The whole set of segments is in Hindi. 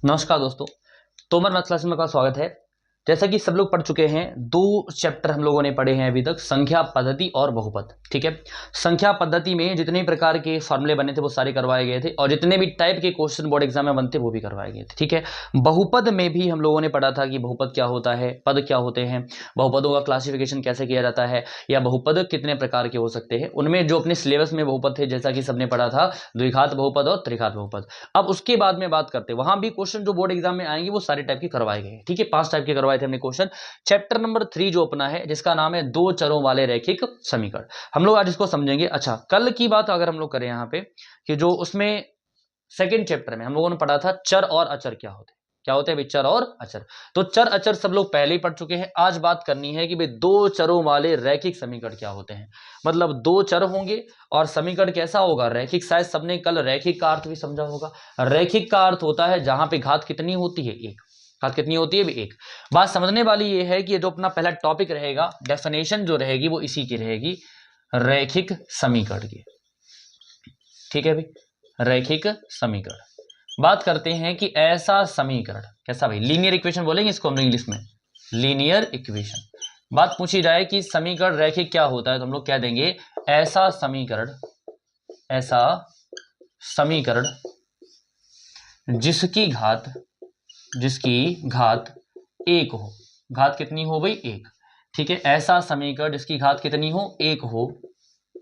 नमस्कार दोस्तों, तोमर मैथ्स क्लास में आपका स्वागत है। जैसा कि सब लोग पढ़ चुके हैं, दो चैप्टर हम लोगों ने पढ़े हैं अभी तक, संख्या पद्धति और बहुपद। ठीक है, संख्या पद्धति में जितने प्रकार के फॉर्मूले बने थे वो सारे करवाए गए थे और जितने भी टाइप के क्वेश्चन बोर्ड एग्जाम में बनते वो भी करवाए गए थे। ठीक है, बहुपद में भी हम लोगों ने पढ़ा था कि बहुपद क्या होता है, पद क्या होते हैं, बहुपदों का क्लासिफिकेशन कैसे किया जाता है, या बहुपद कितने प्रकार के हो सकते हैं। उनमें जो अपने सिलेबस में बहुपद थे, जैसा कि सबने पढ़ा था, द्विघात बहुपद और त्रिघात बहुपद। अब उसके बाद में बात करते हैं, वहां भी क्वेश्चन जो बोर्ड एग्जाम में आएंगे वो सारे टाइप के करवाए गए। ठीक है, 5 टाइप के करवाए थे हमने क्वेश्चन। चैप्टर नंबर 3 जो अपना है, जिसका नाम है दो चरों वाले रैखिक समीकरण, हम लोग आज इसको समझेंगे। अच्छा, कल की बात अगर हम लोग करें यहाँ पे, कि जो उसमें सेकेंड चैप्टर में हम लोगों ने पढ़ा था चर और अचर क्या होते हैं। क्या होते हैं भाई? चर और अचर। तो चर अचर सब लोग पहले ही पढ़ चुके हैं। आज बात करनी है कि भाई दो चरों वाले रैखिक समीकरण क्या होते हैं। मतलब दो चर होंगे और समीकरण कैसा होगा? रैखिक। शायद सबने कल रैखिक का अर्थ भी समझा होगा। रैखिक का अर्थ होता है जहां पे घात कितनी होती है? एक। घात कितनी होती है? एक। बात समझने वाली ये है कि ये जो अपना पहला टॉपिक रहेगा, डेफिनेशन जो रहेगी वो इसी की रहेगी, रैखिक समीकरण की। ठीक है भाई, रैखिक समीकरण। बात करते हैं कि ऐसा समीकरण कैसा भाई? लीनियर इक्वेशन बोलेंगे इसको हम इंग्लिश में, लीनियर इक्वेशन। बात पूछी जाए कि समीकरण रैखिक क्या होता है तो हम लोग कह देंगे ऐसा समीकरण, ऐसा समीकरण जिसकी घात एक हो। घात कितनी हो भाई? एक। ठीक है, ऐसा समीकरण जिसकी घात कितनी हो? एक हो,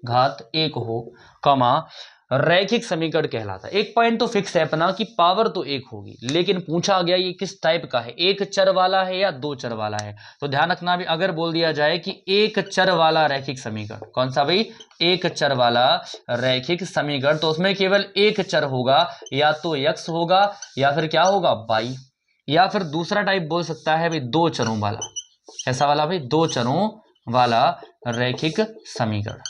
घात एक हो, कमा रैखिक समीकरण कहलाता है। एक पॉइंट तो फिक्स है अपना कि पावर तो एक होगी, लेकिन पूछा गया ये किस टाइप का है, एक चर वाला है या दो चर वाला है। तो ध्यान रखना भी, अगर बोल दिया जाए कि एक चर वाला रैखिक समीकरण, कौन सा भाई? एक चर वाला रैखिक समीकरण, तो उसमें केवल एक चर होगा, या तो x होगा या फिर क्या होगा? y। या फिर दूसरा टाइप बोल सकता है भाई दो चरों वाला। कैसा वाला भाई? दो चरों वाला रैखिक समीकरण।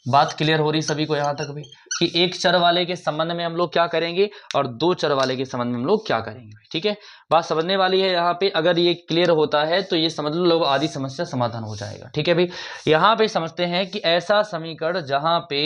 बात क्लियर हो रही सभी को यहां तक भी, कि एक चर वाले के संबंध में हम लोग क्या करेंगे और दो चर वाले के संबंध में हम लोग क्या करेंगे। ठीक है, बात समझने वाली है यहाँ पे। अगर ये क्लियर होता है तो ये समझ लो लोग आधी समस्या समाधान हो जाएगा। ठीक है भाई, यहाँ पे समझते हैं कि ऐसा समीकरण जहां पे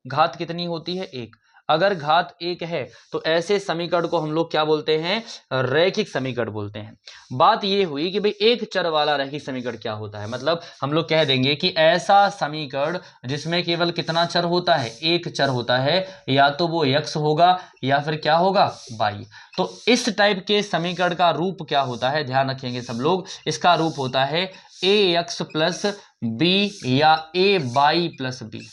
घात कितनी होती है? एक। अगर घात एक है तो ऐसे समीकरण को हम लोग क्या बोलते हैं? रैखिक समीकरण बोलते हैं। बात ये हुई कि भाई एक चर वाला रैखिक समीकरण क्या होता है। मतलब हम लोग कह देंगे कि ऐसा समीकरण जिसमें केवल कितना चर होता है? एक चर होता है, या तो वो x होगा या फिर क्या होगा? y। तो इस टाइप के समीकरण का रूप क्या होता है? ध्यान रखेंगे सब लोग, इसका रूप होता है ax प्लस b या a y प्लस b,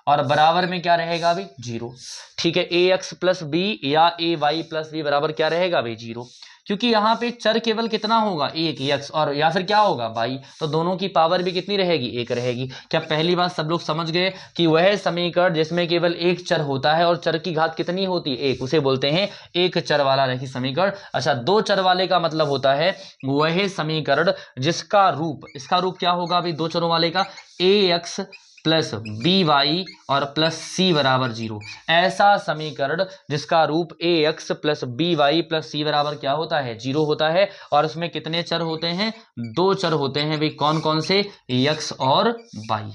और बराबर में क्या रहेगा भाई? जीरो। ठीक है, ए एक्स प्लस बी या ए वाई प्लस बी बराबर क्या रहेगा भाई? जीरो। क्योंकि यहाँ पे चर केवल कितना होगा? एक, एक्स, और या फिर क्या होगा? वाई। तो दोनों की पावर भी कितनी रहेगी? एक रहेगी। क्या पहली बात सब लोग समझ गए कि वह समीकरण जिसमें केवल एक चर होता है और चर की घात कितनी होती है? एक, उसे बोलते हैं एक चर वाला रैखिक समीकरण। अच्छा, दो चर वाले का मतलब होता है वह समीकरण जिसका रूप, इसका रूप क्या होगा भाई दो चरों वाले का? A x plus b y और प्लस सी बराबर जीरो। ऐसा समीकरण जिसका रूप a x plus b y plus c बराबर क्या होता है? जीरो होता है। और उसमें कितने चर होते हैं? दो चर होते हैं भाई। कौन कौन से? एक्स और वाई।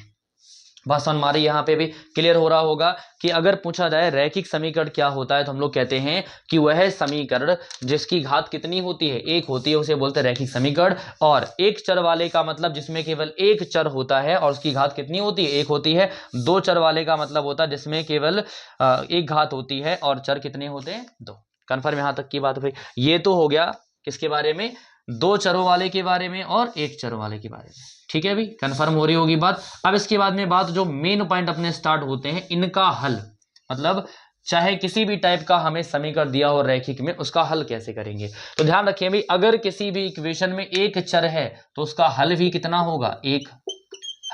बात समझ मारी यहाँ पे भी क्लियर हो रहा होगा कि अगर पूछा जाए रैखिक समीकरण क्या होता है तो हम लोग कहते हैं कि वह समीकरण जिसकी घात कितनी होती है? एक होती है, उसे बोलते हैं रैखिक समीकरण। और एक चर वाले का मतलब जिसमें केवल एक चर होता है और उसकी घात कितनी होती है? एक होती है। दो चर वाले का मतलब होता है जिसमें केवल एक घात होती है और चर कितने होते हैं? दो। कन्फर्म यहां तक की बात भाई? ये तो हो गया किसके बारे में? दो चरों वाले के बारे में और एक चर वाले के बारे में। ठीक है भाई, कंफर्म हो रही होगी बात। अब इसके बाद में बात जो मेन पॉइंट अपने स्टार्ट होते हैं, इनका हल। मतलब चाहे किसी भी टाइप का हमें समीकरण दिया हो रैखिक में, उसका हल कैसे करेंगे। तो ध्यान रखिए भाई, अगर किसी भी इक्वेशन में एक चर है तो उसका हल भी कितना होगा? एक।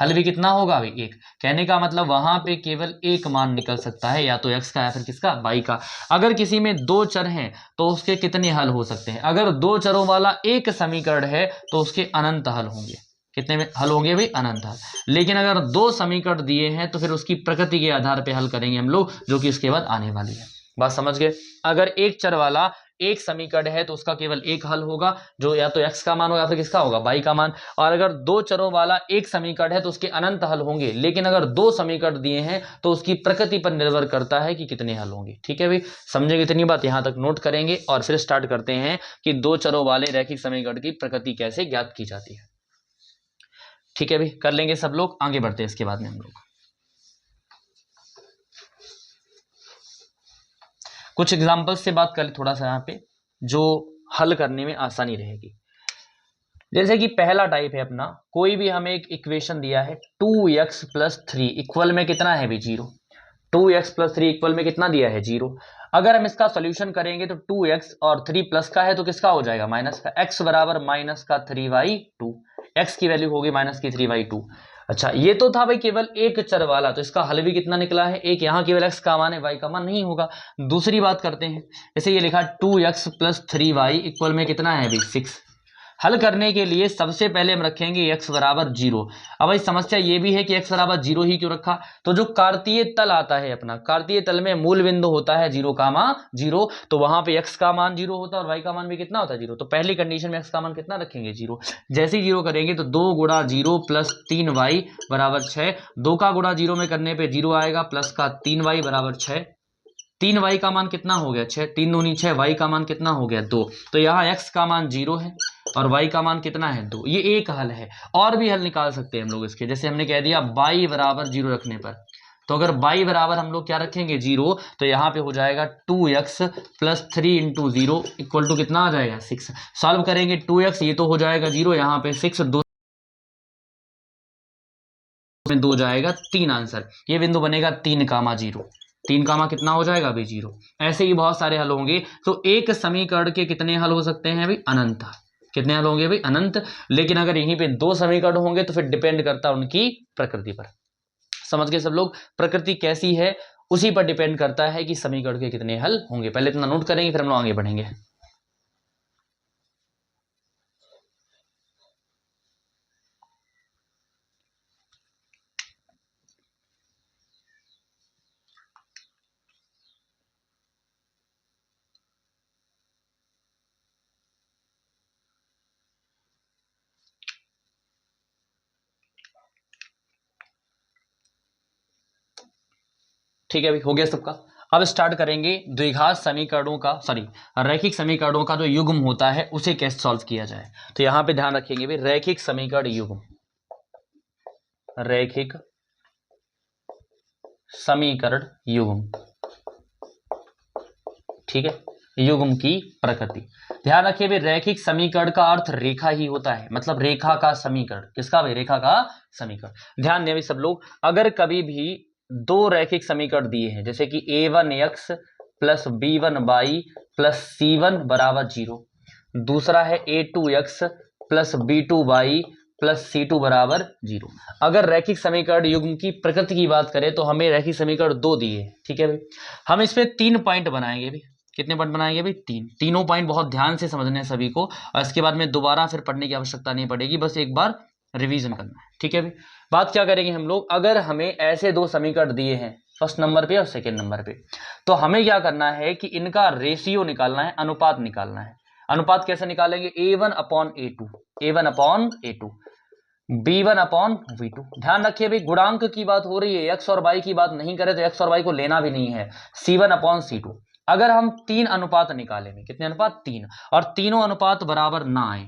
हल भी कितना होगा भाई? एक। कहने का मतलब वहां पे केवल एक मान निकल सकता है, या तो x का या फिर किसका? y का। अगर किसी में दो चर हैं तो उसके कितने हल हो सकते हैं? अगर दो चरों वाला एक समीकरण है तो उसके अनंत हल होंगे। कितने में हल होंगे भाई? अनंत हल। लेकिन अगर दो समीकरण दिए हैं तो फिर उसकी प्रकृति के आधार पर हल करेंगे हम लोग, जो कि इसके बाद आने वाली है। बात समझ गए? अगर एक चर वाला एक समीकरण है तो उसका केवल एक हल होगा, जो या तो x का मान हो या फिर किसका होगा, y का मान। और अगर दो चरों वाला एक समीकरण है तो उसके अनंत हल होंगे, लेकिन अगर दो समीकरण दिए हैं तो उसकी प्रकृति पर निर्भर करता है कि कितने हल होंगे। ठीक है भाई, समझेंगे इतनी बात, यहां तक नोट करेंगे और फिर स्टार्ट करते हैं कि दो चरों वाले रैखिक समीकरण की प्रकृति कैसे ज्ञात की जाती है। ठीक है भाई, कर लेंगे सब लोग, आगे बढ़ते हैं इसके बाद में हम लोग कुछ एग्जांपल्स से बात करें थोड़ा सा यहाँ पे, जो हल करने में आसानी रहेगी। जैसे कि पहला टाइप है अपना, कोई भी हमें एक इक्वेशन दिया है 2x प्लस 3 इक्वल में कितना है भी 0। 2x प्लस 3 इक्वल में कितना दिया है 0। अगर हम इसका सोल्यूशन करेंगे तो 2x और 3 प्लस का है तो किसका हो जाएगा, माइनस का। x बराबर माइनस का 3y2, x की वैल्यू होगी माइनस की 3y2। अच्छा, ये तो था भाई केवल एक चर वाला, तो इसका हल भी कितना निकला है एक। यहाँ केवल x का मान है, y का मान नहीं होगा। दूसरी बात करते हैं, जैसे ये लिखा 2x प्लस 3y इक्वल में कितना है भाई 6। हल करने के लिए सबसे पहले हम रखेंगे x बराबर 0। अब भाई समस्या ये भी है कि x बराबर 0 ही क्यों रखा, तो जो कार्तीय तल आता है अपना, कार्तीय तल में मूल बिंदु होता है 0, तो वहां पे x का मान 0 होता है और y का मान भी कितना होता है 0। तो पहली कंडीशन में x का मान कितना रखेंगे 0। जैसे ही 0 करेंगे तो 2 गुणा 0 प्लस 3y बराबर 6। 2 का गुणा 0 में करने पे 0 आएगा, प्लस का 3y बराबर 6। 3y का मान कितना हो गया 6, 3 दूनी 6, y का मान कितना हो गया 2। तो यहाँ x का मान 0 है और y का मान कितना है 2। ये एक हल है, और भी हल निकाल सकते हैं हम लोग इसके। जैसे हमने कह दिया y बराबर 0 रखने पर, तो अगर y बराबर हम लोग क्या रखेंगे 0, तो यहाँ पे हो जाएगा 2x plus 3 into 0 equal to कितना आ जाएगा 6। सॉल्व करेंगे 2x, ये तो हो जाएगा 0, यहाँ पे 6, 2 में 2 जाएगा 3 आंसर। ये बिंदु बनेगा 3 कामा 0। 3 कामा कितना हो जाएगा अभी 0। ऐसे ही बहुत सारे हल होंगे। तो एक समीकरण के कितने हल हो सकते हैं अभी, अनंत। कितने हल होंगे भाई, अनंत। लेकिन अगर यहीं पे दो समीकरण होंगे तो फिर डिपेंड करता है उनकी प्रकृति पर। समझ गए सब लोग, प्रकृति कैसी है उसी पर डिपेंड करता है कि समीकरण के कितने हल होंगे। पहले इतना नोट करेंगे फिर हम लोग आगे बढ़ेंगे। ठीक है अभी हो गया सबका। अब स्टार्ट करेंगे द्विघात समीकरणों का, रैखिक समीकरणों का जो युग्म होता है उसे कैसे सॉल्व किया जाए। तो यहां पे ध्यान रखेंगे भाई, रैखिक समीकरण युग्म, रैखिक समीकरण युग्म। ठीक है, युग्म की प्रकृति ध्यान रखिए भाई, रैखिक समीकरण का अर्थ रेखा ही होता है, मतलब रेखा का समीकरण। किसका भाई, रेखा का समीकरण। ध्यान दें भाई सब लोग, अगर कभी भी दो रैखिक समीकरण दिए हैं, जैसे कि a1x plus b1y plus c1 बराबर 0, दूसरा है a2x plus b2y plus c2 बराबर 0। अगर रैखिक समीकरण युग्म की प्रकृति की बात करें तो हमें रैखिक समीकरण दो दिए हैं। ठीक है भाई, हम इसमें 3 पॉइंट बनाएंगे भाई। कितने पॉइंट बनाएंगे भाई, तीनों पॉइंट बहुत ध्यान से समझने हैं सभी को, और इसके बाद में दोबारा फिर पढ़ने की आवश्यकता नहीं पड़ेगी, बस एक बार रिवीजन करना है। ठीक है भाई, बात क्या करेंगे हम लोग, अगर हमें ऐसे दो समीकरण दिए हैं फर्स्ट नंबर पे और सेकंड नंबर पे, तो हमें क्या करना है कि इनका रेशियो निकालना है, अनुपात निकालना है। अनुपात कैसे निकालेंगे, a1 upon a2, a1 upon a2, b1 upon v2। ध्यान रखिए भाई, गुणांक की बात हो रही है, x और y की बात नहीं करें तो x और y को लेना भी नहीं है, c1 अपॉन c2। अगर हम 3 अनुपात निकालेंगे, कितने अनुपात 3, और तीनों अनुपात बराबर ना आए,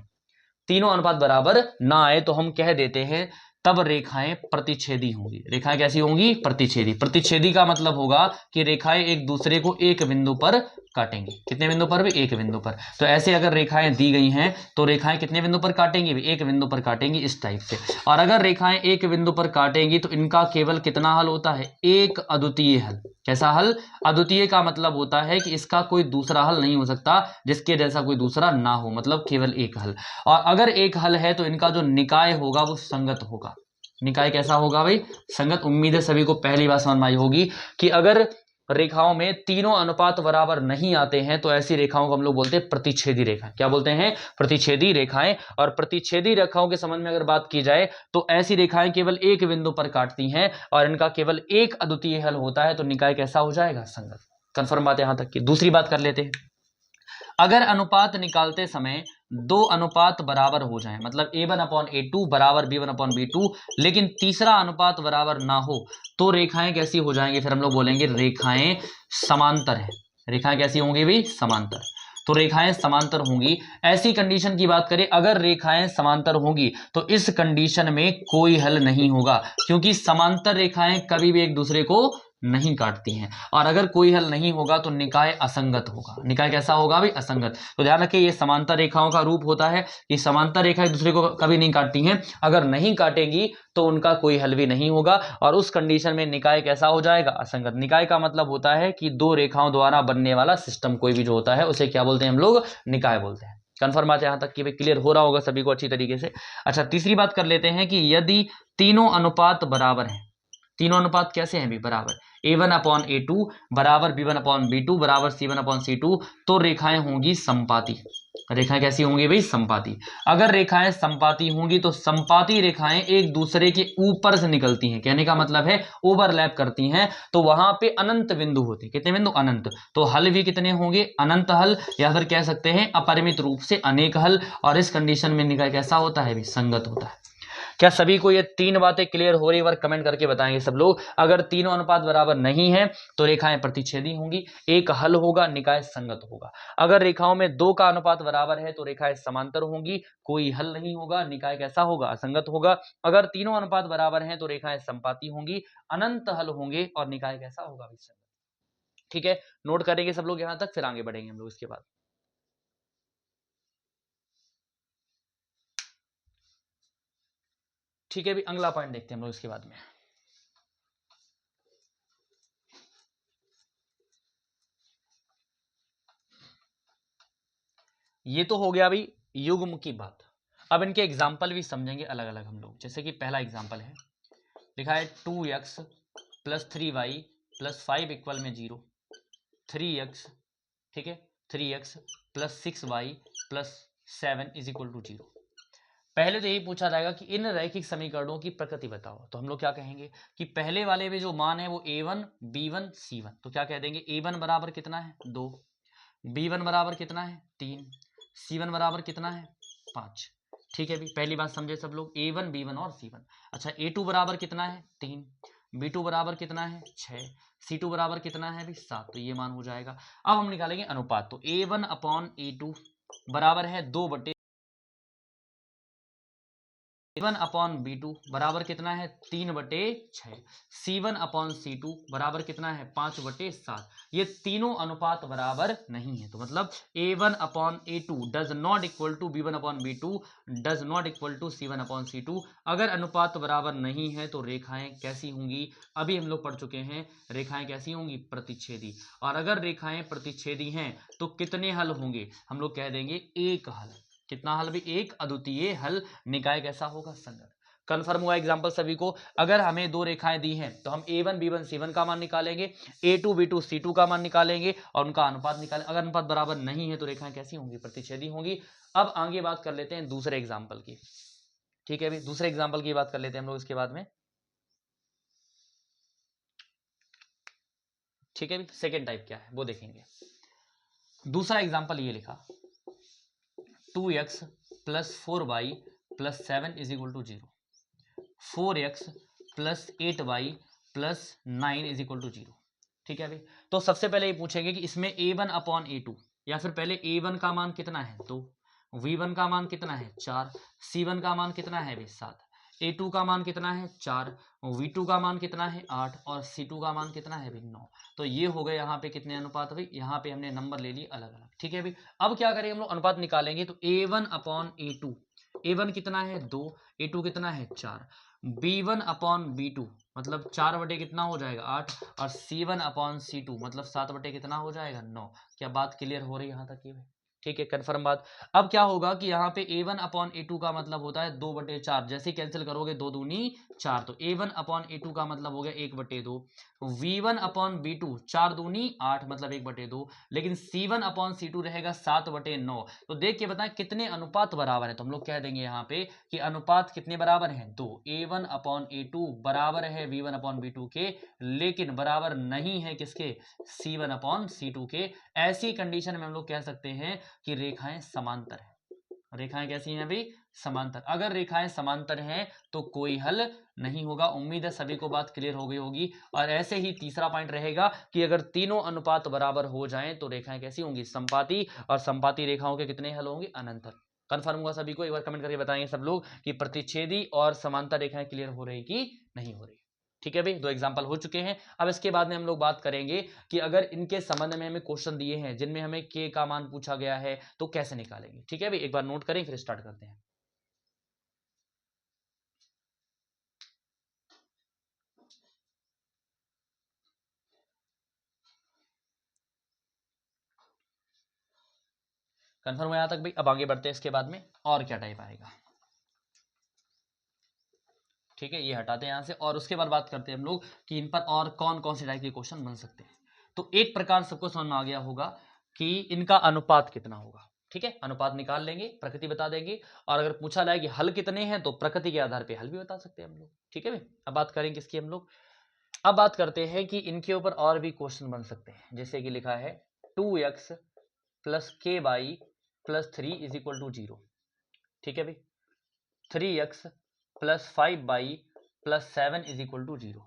तीनों अनुपात बराबर ना आए तो हम कह देते हैं तब रेखाएं प्रतिच्छेदी होंगी। रेखाएं कैसी होंगी, प्रतिच्छेदी। प्रतिच्छेदी का मतलब होगा कि रेखाएं एक दूसरे को एक बिंदु पर काटेंगे। कितने बिंदु पर भी, एक बिंदु पर। तो ऐसे अगर रेखाएं दी गई हैं तो रेखाएं कितने बिंदु पर काटेंगी, एक बिंदु पर काटेंगी, इस टाइप से। और अगर रेखाएं एक बिंदु पर काटेंगी तो इनका केवल कितना हल होता है, एक अद्वितीय हल। कैसा हल, अद्वितीय का मतलब होता है कि इसका कोई दूसरा हल नहीं हो सकता, जिसके जैसा कोई दूसरा ना हो, मतलब केवल एक हल। और अगर एक हल है तो इनका जो निकाय होगा वो संगत होगा। निकाय कैसा होगा भाई, संगत। उम्मीद है सभी को पहली बार समझ में आई होगी कि अगर रेखाओं में तीनों अनुपात बराबर नहीं आते हैं तो ऐसी रेखाओं को हम लोग बोलते हैं प्रतिच्छेदी रेखा। क्या बोलते हैं, प्रतिच्छेदी रेखाएं। और प्रतिच्छेदी रेखाओं के संबंध में अगर बात की जाए तो ऐसी रेखाएं केवल एक बिंदु पर काटती हैं और इनका केवल एक अद्वितीय हल होता है, तो निकाय कैसा हो जाएगा, संगत। कंफर्म बात यहां तक की। दूसरी बात कर लेते हैं, अगर अनुपात निकालते समय दो अनुपात बराबर हो जाएं, मतलब A1/A2 बराबर B1/B2, लेकिन तीसरा अनुपात बराबर ना हो, तो रेखाएं कैसी हो जाएंगी? फिर हम लोग बोलेंगे रेखाएं समांतर है। रेखाएं कैसी होंगी भाई? समांतर। तो रेखाएं समांतर होंगी। ऐसी कंडीशन की बात करें, अगर रेखाएं समांतर होंगी तो इस कंडीशन में कोई हल नहीं होगा, क्योंकि समांतर रेखाएं कभी भी एक दूसरे को नहीं काटती हैं। और अगर कोई हल नहीं होगा तो निकाय असंगत होगा। निकाय कैसा होगा भाई? असंगत। तो ध्यान रखिए, ये समांतर रेखाओं का रूप होता है कि समांतर रेखा एक दूसरे को कभी नहीं काटती हैं। अगर नहीं काटेंगी तो उनका कोई हल भी नहीं होगा, और उस कंडीशन में निकाय कैसा हो जाएगा? असंगत। निकाय का मतलब होता है कि दो रेखाओं द्वारा बनने वाला सिस्टम कोई भी जो होता है उसे क्या बोलते हैं हम लोग? निकाय बोलते हैं। कंफर्म बात यहां तक कि भाई क्लियर हो रहा होगा सभी को अच्छी तरीके से। अच्छा, तीसरी बात कर लेते हैं कि यदि तीनों अनुपात बराबर हैं, तीनों अनुपात कैसे हैं भी? बराबर। A1/A2 बराबर B1/B2 बराबर C1/C2, तो रेखाएं होंगी संपाती। रेखाएं कैसी होंगी भाई? संपाती। अगर रेखाएं संपाती होंगी तो संपाती रेखाएं एक दूसरे के ऊपर से निकलती हैं, कहने का मतलब है ओवरलैप करती हैं, तो वहां पे अनंत बिंदु होते। कितने बिंदु? अनंत। तो हल भी कितने होंगे? अनंत हल, या फिर कह सकते हैं अपरिमित रूप से अनेक हल। और इस कंडीशन में निकाय कैसा होता है? संगत होता है। क्या सभी को ये तीन बातें क्लियर हो रही है? वर्क कमेंट करके बताएंगे सब लोग। अगर तीनों अनुपात बराबर नहीं है तो रेखाएं प्रतिच्छेदी होंगी, एक हल होगा, निकाय संगत होगा। अगर रेखाओं में दो का अनुपात बराबर है तो रेखाएं समांतर होंगी, कोई हल नहीं होगा, निकाय कैसा होगा? असंगत होगा। अगर तीनों अनुपात बराबर हैं तो रेखाएं संपाती होंगी, अनंत हल होंगे, और निकाय कैसा होगा? संगत। ठीक है, नोट करेंगे सब लोग यहां तक, फिर आगे बढ़ेंगे हम लोग इसके बाद। ठीक है, भी अगला पॉइंट देखते हैं हम लोग इसके बाद में। ये तो हो गया भाई युग्म की बात। अब इनके एग्जाम्पल भी समझेंगे अलग अलग हम लोग। जैसे कि पहला एग्जाम्पल है, लिखा है 2x + 3y + 5 इक्वल में 0, 3x, ठीक है, 3x + 6y + 7 is equal to 0। पहले तो यही पूछा जाएगा कि इन रैखिक समीकरणों की प्रकृति बताओ। तो हम लोग क्या कहेंगे कि पहले वाले में जो मान है वो a1 b1 c1, तो क्या कह देंगे? a1 बराबर कितना है? 2, b1 बराबर कितना है? 3, c1 बराबर कितना है? 5। ठीक है भी, पहली बात समझे सब लोग, a1 b1 और c1। अच्छा, a2 बराबर कितना है? 3, b2 बराबर कितना है? 6, c2 बराबर कितना है भी? 7। तो ये मान हो जाएगा। अब हम निकालेंगे अनुपात। तो a1/a2 बराबर है 2/, A1/B2 बराबर कितना है? 3/6, C1/C2 बराबर कितना है? 5/7। ये तीनों अनुपात बराबर नहीं है, तो मतलब A1/A2 does not equal to B1/B2 does not equal to C1/C2। अगर अनुपात बराबर नहीं है तो रेखाएं कैसी होंगी? अभी हम लोग पढ़ चुके हैं, रेखाएं कैसी होंगी? प्रतिच्छेदी। और अगर रेखाएं प्रतिच्छेदी हैं तो कितने हल होंगे? हम लोग कह देंगे एक हल। कितना हल भी? एक अद्वितीय हल। निकाय कैसा होगा? संगत। कंफर्म हुआ एग्जांपल सभी को? अगर हमें दो रेखाएं दी हैं तो हम a1 b1 c1 का मान निकालेंगे, a2 b2 c2 का मान निकालेंगे, और उनका अनुपात निकालेंगे। अगर अनुपात बराबर नहीं है तो रेखाएं कैसी होंगी? प्रतिच्छेदी होंगी। अब आगे बात कर लेते हैं दूसरे एग्जाम्पल की। ठीक है भी, दूसरे एग्जाम्पल की बात कर लेते हैं हम लोग इसके बाद में। ठीक है भी, सेकेंड टाइप क्या है वो देखेंगे। दूसरा एग्जाम्पल ये लिखा, 2x + 4y + 7 is equal to 0, 4x + 8y + 9 is equal to 0। ठीक है भाई, तो सबसे पहले ये पूछेंगे कि इसमें a1/a2, या फिर पहले a1 का मान कितना है? 2, v1 का मान कितना है? 4, c1 का मान कितना है भाई? 7, a2 का मान कितना है? 4, v2 का मान कितना है? 8, और c2 का मान कितना है भाई? 9। तो ये हो गए यहाँ पे कितने अनुपात भाई? यहाँ पे हमने नंबर ले लिए अलग अलग। ठीक है भाई, अब क्या करेंगे हम लोग? अनुपात निकालेंगे। तो a1/a2, a1 कितना है? 2, a2 कितना है? 4, b1/b2 मतलब 4 बटे कितना हो जाएगा? 8, और c1/c2 मतलब 7 बटे कितना हो जाएगा? 9। क्या बात क्लियर हो रही है यहाँ तक की भाई? ठीक है, कन्फर्म बात। अब क्या होगा कि यहाँ पे a1 अपॉन a2 का मतलब होता है 2/4, जैसे कैंसिल करोगे 2 दूनी 4, तो a1 अपॉन a2 का मतलब हो गया 1/2, v1 अपॉन b2 4 दूनी 8 मतलब 1/2, लेकिन c1 अपॉन c2 रहेगा 7/9। तो देख के बताएं कितने अनुपात बराबर है, तो हम लोग कह देंगे यहाँ पे कि अनुपात कितने बराबर हैं, 2, a1 अपॉन a2 बराबर है v1 अपॉन b2 के, लेकिन बराबर नहीं है किसके, c1 अपॉन c2 के। ऐसी कंडीशन में हम लोग कह सकते हैं कि रेखाएं समांतर हैं। रेखाएं कैसी हैं अभी, समांतर। अगर रेखाएं समांतर हैं तो कोई हल नहीं होगा। उम्मीद है सभी को बात क्लियर हो गई होगी। और ऐसे ही तीसरा पॉइंट रहेगा कि अगर तीनों अनुपात बराबर हो जाएं तो रेखाएं कैसी होंगी, समपाती, और समपाती रेखाओं के कितने हल होंगे, अनंतर। कन्फर्म हुआ सभी को, एक बार कमेंट करके बताएंगे सब लोग कि प्रतिच्छेदी और समांतर रेखाएं क्लियर हो रही कि नहीं हो रही। ठीक है भाई, 2 एग्जाम्पल हो चुके हैं। अब इसके बाद में हम लोग बात करेंगे कि अगर इनके संबंध में हमें क्वेश्चन दिए हैं जिनमें हमें के का मान पूछा गया है तो कैसे निकालेंगे। ठीक है भाई, एक बार नोट करें फिर स्टार्ट करते हैं। कंफर्म है यहां तक भाई। अब आगे बढ़ते हैं इसके बाद में और क्या टाइप आएगा। ठीक है, ये हटाते हैं यहां से, और उसके बाद बात करते हैं हम लोग कि इन पर और कौन कौन से टाइप के क्वेश्चन बन सकते हैं। तो एक प्रकार सबको समझ में आ गया होगा कि इनका अनुपात कितना होगा। ठीक है, अनुपात निकाल लेंगे, प्रकृति बता देंगे, और अगर पूछा जाए कि हल कितने हैं तो प्रकृति के आधार पर हल भी बता सकते हैं हम लोग। ठीक है भाई, अब बात करेंगे इसकी हम लोग। अब बात करते हैं कि इनके ऊपर और भी क्वेश्चन बन सकते हैं, जैसे कि लिखा है 2x plus k y plus 3 is equal to 0। ठीक है भाई, 3x plus 5y plus 7 is equal to 0,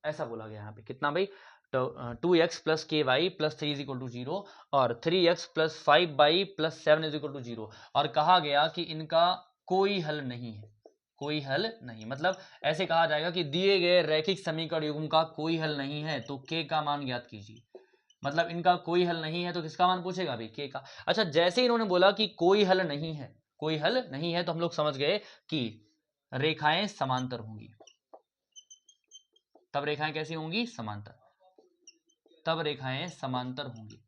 ऐसा बोला गया यहाँ पे। कितना भाई, तो 2x plus k y plus 3 is equal to 0 और 3x plus 5y plus 7 is equal to 0, और कहा गया कि इनका कोई हल नहीं है। कोई हल नहीं मतलब ऐसे कहा जाएगा कि दिए गए रैखिक समीकरण युग्म का कोई हल नहीं है तो के का मान ज्ञात कीजिए। मतलब इनका कोई हल नहीं है तो किसका मान पूछेगा भाई, के का। अच्छा, जैसे इन्होंने बोला कि कोई हल नहीं है, कोई हल नहीं है, तो हम लोग समझ गए कि रेखाएं समांतर होंगी। तब रेखाएं कैसी होंगी, समांतर। तब रेखाएं समांतर होंगी।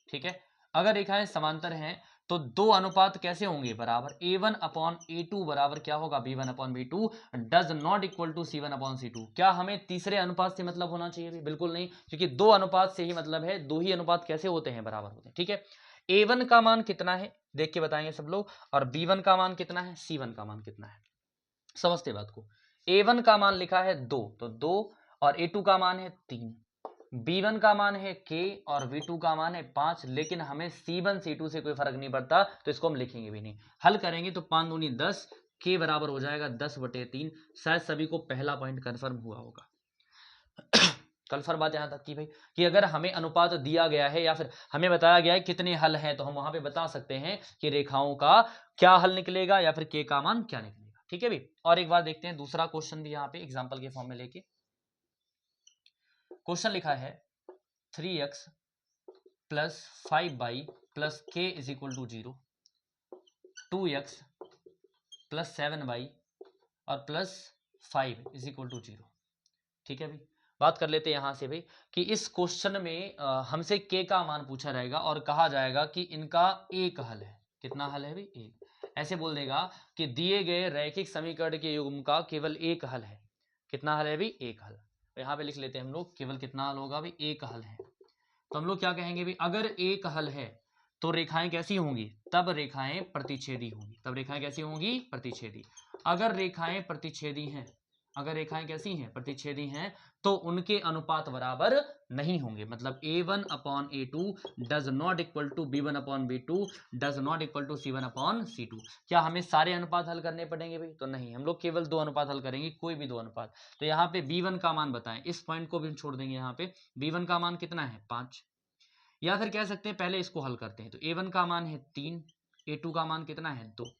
ठीक है, अगर रेखाएं समांतर हैं तो दो अनुपात कैसे होंगे, बराबर। a1 अपॉन a2 बराबर क्या होगा, b1 upon b2 does not equal to c1 upon c2। क्या हमें तीसरे अनुपात से मतलब होना चाहिए भी, बिल्कुल नहीं, क्योंकि दो अनुपात से ही मतलब है। दो ही अनुपात कैसे होते हैं, बराबर होते हैं। ठीक है, a1 का मान कितना है देख के बताएंगे सब लोग, और b1 का मान कितना है, c1 का मान कितना है। समझते बात को। a1 का मान लिखा है 2, तो 2, और a2 का मान है 3, b1 का मान है k और v2 का मान है 5, लेकिन हमें c1 c2 से कोई फर्क नहीं पड़ता तो इसको हम लिखेंगे भी नहीं। हल करेंगे तो 5 दूनी 10, k बराबर हो जाएगा 10/3। शायद सभी को पहला पॉइंट कंफर्म हुआ होगा। कंफर्म बात यहां तक की भाई, कि अगर हमें अनुपात दिया गया है या फिर हमें बताया गया है कितने हल हैं तो हम वहां पे बता सकते हैं कि रेखाओं का क्या हल निकलेगा या फिर के का मान क्या निकलेगा। ठीक है भाई, और एक बार देखते हैं दूसरा क्वेश्चन भी यहाँ पे एग्जाम्पल के फॉर्म में लेके। क्वेश्चन लिखा है 3x plus 5y plus k is equal to 0, 2x plus 7y और प्लस 5 इज इक्वल टू 0। ठीक है भाई, बात कर लेते हैं यहां से भाई कि इस क्वेश्चन में हमसे के का मान पूछा जाएगा और कहा जाएगा कि इनका एक हल है। कितना हल है भाई, एक। ऐसे बोल देगा कि दिए गए रैखिक समीकरण के युग्म का केवल एक हल है। कितना हल है भाई, एक हल। तो यहाँ पे लिख लेते हैं हम लोग, केवल कितना हल होगा भाई, एक हल है। तो हम लोग क्या कहेंगे भाई, अगर एक हल है तो रेखाएं कैसी होंगी, तब रेखाएं प्रतिच्छेदी होंगी। तब रेखाएं कैसी होंगी, प्रतिच्छेदी। अगर रेखाएं प्रतिच्छेदी हैं, अगर रेखाएं कैसी हैं, प्रतिच्छेदी हैं, तो उनके अनुपात बराबर नहीं होंगे। मतलब a1 upon a2 does not equal to b1 upon b2 does not equal to c1 upon c2। क्या हमें सारे अनुपात हल करने पड़ेंगे भाई, तो नहीं, हम लोग केवल दो अनुपात हल करेंगे, कोई भी दो अनुपात। तो यहाँ पे b1 का मान बताएं, इस पॉइंट को भी छोड़ देंगे। यहाँ पे b1 का मान कितना है, 5। या फिर कह सकते हैं पहले इसको हल करते हैं, तो a1 का मान है 3, a2 का मान कितना है 2,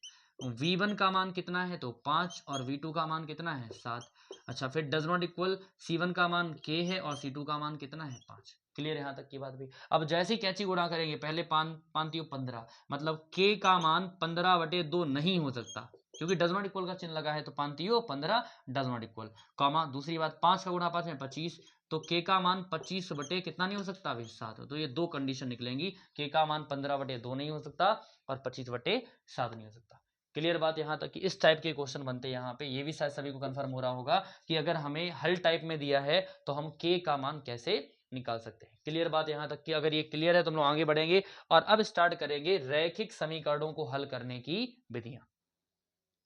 v1 का मान कितना है तो 5 और v2 का मान कितना है 7। अच्छा, फिर डज नॉट इक्वल, c1 का मान k है और c2 का मान कितना है 5। क्लियर यहाँ तक की बात भी। अब जैसे ही कैंची गुणा करेंगे, पहले 5 5 15, मतलब k का मान 15/2 नहीं हो सकता। क्योंकि डज नॉट इक्वल का चिन्ह लगा है तो 5 3 15 डज नॉट इक्वल, कॉमा दूसरी बात 5 का गुणा 5 में 25, तो के का मान 25 बटे कितना नहीं हो सकता अभी 7, तो ये दो कंडीशन निकलेंगी, के का मान 15 बटे 2 नहीं हो सकता और 25 बटे 7 नहीं हो सकता। क्लियर बात यहाँ तक कि इस टाइप के क्वेश्चन बनते हैं यहाँ पे, ये भी शायद सभी को कंफर्म हो रहा होगा कि अगर हमें हल टाइप में दिया है तो हम के का मान कैसे निकाल सकते हैं। क्लियर बात यहाँ तक कि अगर ये क्लियर है तो हम लोग आगे बढ़ेंगे और अब स्टार्ट करेंगे रैखिक समीकरणों को हल करने की विधियां।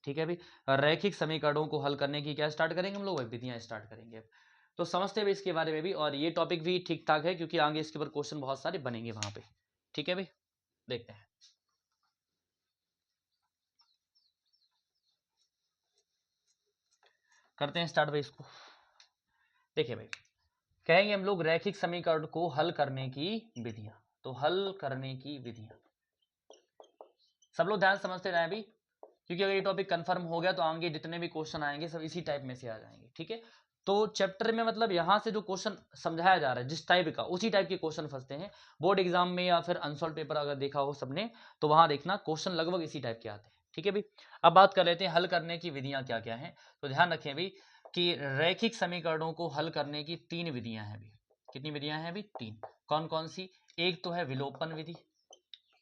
ठीक है भाई, रैखिक समीकरणों को हल करने की क्या स्टार्ट करेंगे हम लोग, विधियां स्टार्ट करेंगे। तो समझते हैं इसके बारे में भी, और ये टॉपिक भी ठीक ठाक है क्योंकि आगे इसके ऊपर क्वेश्चन बहुत सारे बनेंगे वहां पे। ठीक है भाई, देखते हैं। करते हैं स्टार्ट भाई इसको। देखिए भाई, कहेंगे हम लोग रैखिक समीकरण को हल करने की विधियां, तो हल करने की विधियां सब लोग ध्यान समझते रहे अभी, क्योंकि अगर ये टॉपिक कंफर्म हो गया तो आगे जितने भी क्वेश्चन आएंगे सब इसी टाइप में से आ जाएंगे। ठीक है, तो चैप्टर में मतलब यहाँ से जो क्वेश्चन समझाया जा रहा है जिस टाइप का, उसी टाइप के क्वेश्चन फंसते हैं बोर्ड एग्जाम में या फिर अनसॉल्व पेपर अगर देखा हो सबने तो वहां देखना क्वेश्चन लगभग इसी टाइप के आते हैं। ठीक है भाई, अब बात कर लेते हैं हल करने की विधियां क्या क्या हैं। तो ध्यान रखें भाई कि रैखिक समीकरणों को हल करने की 3 विधियां हैं भाई। कितनी विधियां हैं भाई, 3। कौन कौन सी, एक तो है विलोपन विधि।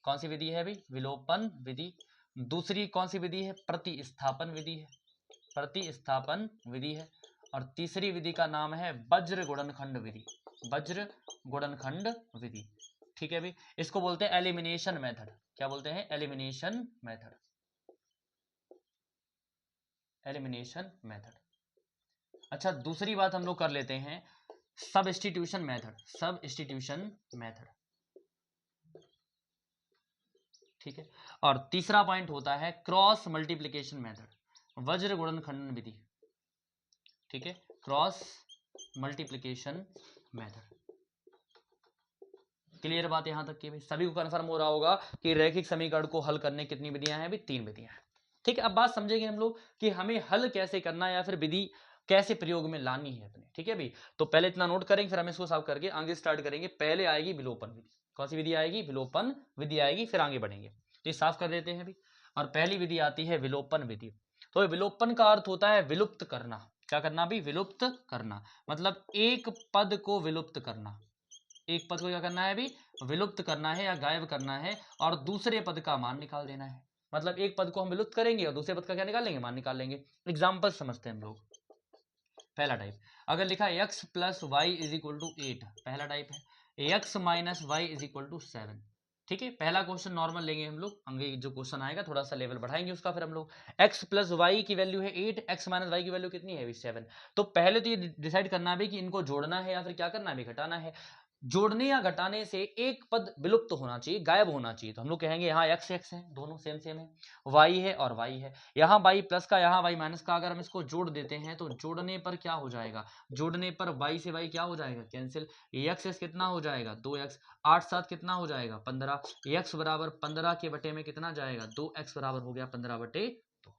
कौन सी विधि है भाई, विलोपन विधि। दूसरी कौन सी विधि है, प्रतिस्थापन विधि है, प्रतिस्थापन विधि है। और तीसरी विधि का नाम है वज्र गुणनखंड विधि, वज्र गुणनखंड विधि। ठीक है भाई, इसको बोलते हैं एलिमिनेशन मेथड। क्या बोलते हैं, एलिमिनेशन मेथड, एलिमिनेशन मेथड। अच्छा, दूसरी बात हम लोग कर लेते हैं सबस्टिट्यूशन मेथड, सबस्टिट्यूशन मेथड। ठीक है, और तीसरा पॉइंट होता है क्रॉस मल्टीप्लिकेशन मेथड, वज्र गुणनखंड विधि। ठीक है, क्रॉस मल्टीप्लिकेशन मेथड। क्लियर बात यहां तक की भाई सभी को कंफर्म हो रहा होगा कि रैखिक समीकरण को हल करने कितनी विधियां हैं भाई, 3 विधियां हैं। ठीक है, अब बात समझेंगे हम लोग कि हमें हल कैसे करना है या फिर विधि कैसे प्रयोग में लानी है अपने। ठीक है भाई, तो पहले इतना नोट करेंगे फिर हम इसको सॉल्व करके आगे स्टार्ट करेंगे। पहले आएगी विलोपन विधि। कौन सी विधि आएगी, विलोपन विधि आएगी, फिर आगे बढ़ेंगे। तो ये साफ कर देते हैं भाई, और पहली विधि आती है विलोपन विधि। तो विलोपन का अर्थ होता है विलुप्त करना। क्या करना भी, विलुप्त करना, मतलब एक पद को विलुप्त करना। एक पद को क्या करना है अभी, विलुप्त करना है या गायब करना है, और दूसरे पद का मान निकाल देना है। मतलब एक पद को हम विलुप्त करेंगे और दूसरे पद का क्या निकाल लेंगे, मान निकाल लेंगे। एग्जाम्पल समझते हैं हम लोग। पहला टाइप, अगर लिखा है x plus y is equal to 8, पहला टाइप है x minus y is equal to 7। ठीक है, पहला क्वेश्चन नॉर्मल लेंगे हम लोग, आगे जो क्वेश्चन आएगा थोड़ा सा लेवल बढ़ाएंगे उसका। फिर हम लोग x प्लस वाई की वैल्यू है 8, x माइनस वाई की वैल्यू कितनी है 7। तो पहले तो ये डिसाइड करना है कि इनको जोड़ना है या फिर क्या करना है, घटाना है। जोड़ने या घटाने से एक पद विलुप्त होना चाहिए, गायब होना चाहिए। तो हम लोग कहेंगे यहाँ x x है, दोनों सेम सेम है, y है और y है। यहाँ y प्लस का, यहाँ y माइनस का, अगर हम इसको जोड़ देते हैं तो जोड़ने पर क्या हो जाएगा, जोड़ने पर y से y क्या हो जाएगा, कैंसिल। x x कितना हो जाएगा 2x, 8 7 कितना हो जाएगा 15, x बराबर 15 के बटे में कितना जाएगा 2x बराबर हो गया 15 बटे 2।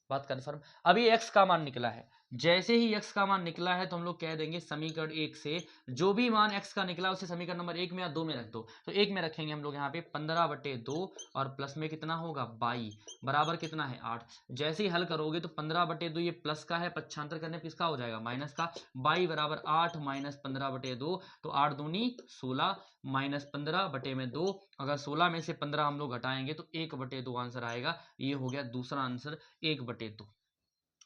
बात कन्फर्म। अभी x का मान निकला है, जैसे ही x का मान निकला है तो हम लोग कह देंगे समीकरण 1 से जो भी मान x का निकला उसे समीकरण नंबर 1 में या 2 में रख दो। तो 1 में रखेंगे हम लोग यहाँ पे 15 बटे 2 और प्लस में कितना होगा 22 बराबर कितना है 8। जैसे ही हल करोगे तो 15 बटे 2 ये प्लस का है, पक्षांतर करने पर किसका हो जाएगा माइनस का, 22 बराबर 8 माइनस 15 बटे 2, तो 8 दूनी 16 माइनस 15 बटे में 2। अगर 16 में से 15 हम लोग घटाएंगे तो 1 बटे 2 आंसर आएगा। ये हो गया दूसरा आंसर 1 बटे 2।